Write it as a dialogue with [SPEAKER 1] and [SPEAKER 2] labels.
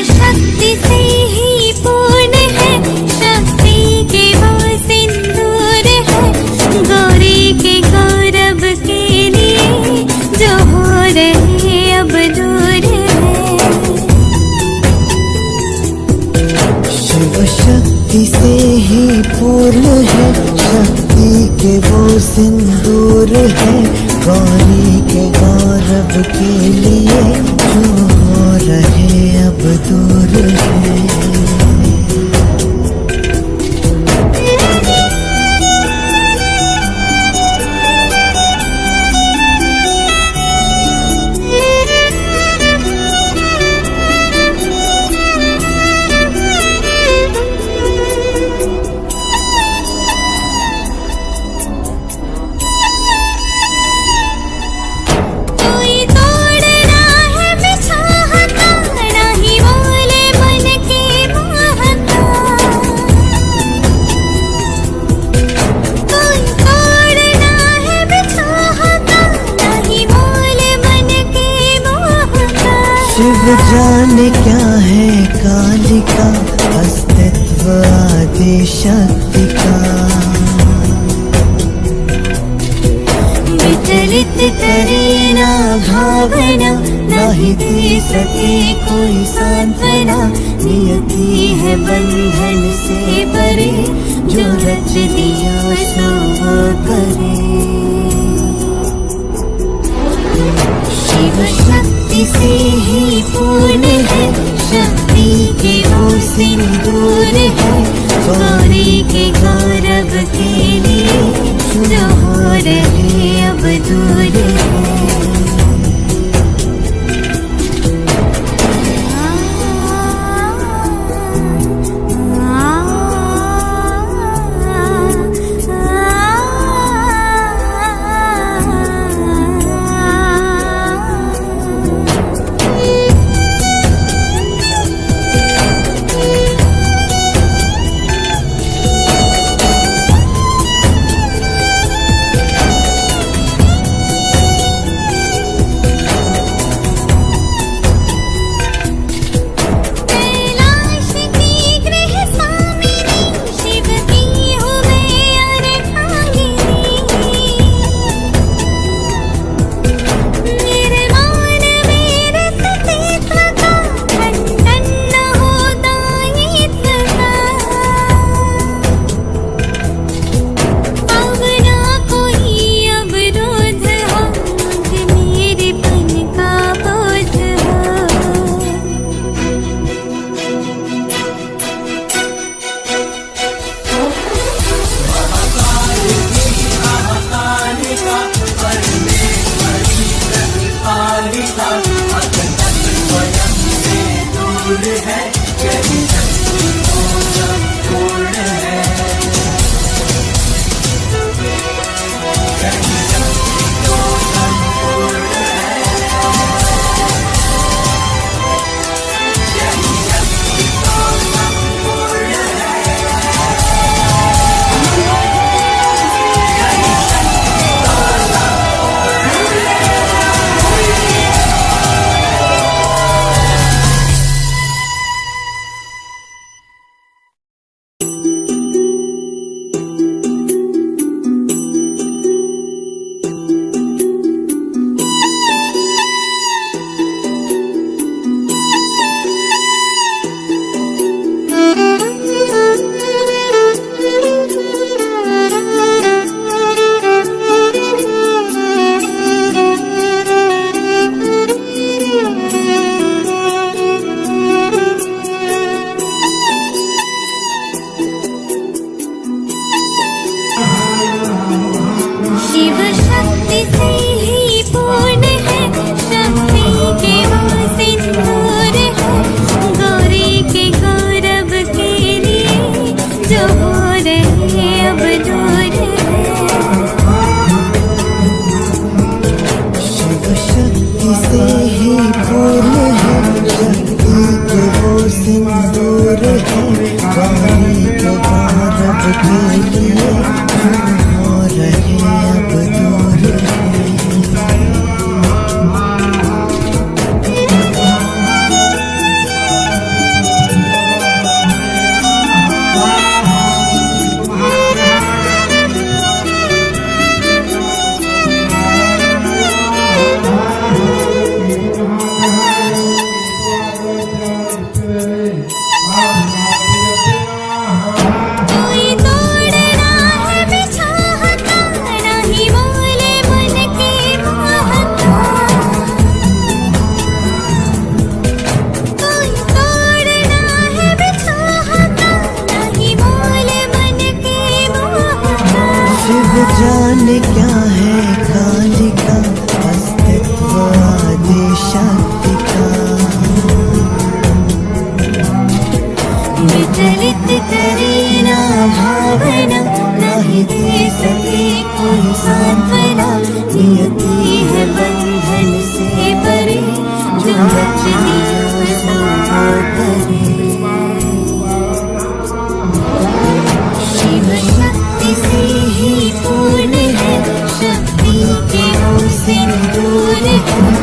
[SPEAKER 1] शक्ति से ही पूर्ण है, शक्ति के वो सिंदूर है, गौरी के गौरव के लिए जो हो रहे अब दूर है।
[SPEAKER 2] शिव शक्ति से ही पूर्ण है, शक्ति के वो सिंदूर है, गौरी के गौरव के लिए जो हो रहे अब दूर है। शिव जाने क्या है कालिका, अस्तित्व आदि शक्ति का।
[SPEAKER 1] विचलित करे ना भावना, नहीं दे सके कोई सांत्वना, नियति है बंधन से परे, जो रच दिया सो वो करे। शिव शक्ति से ही पूर्ण है, शक्ति के वो सिंदूर है, गौरी के गौरव के लिए जो हो रहे अब दूर है। सिंदूर है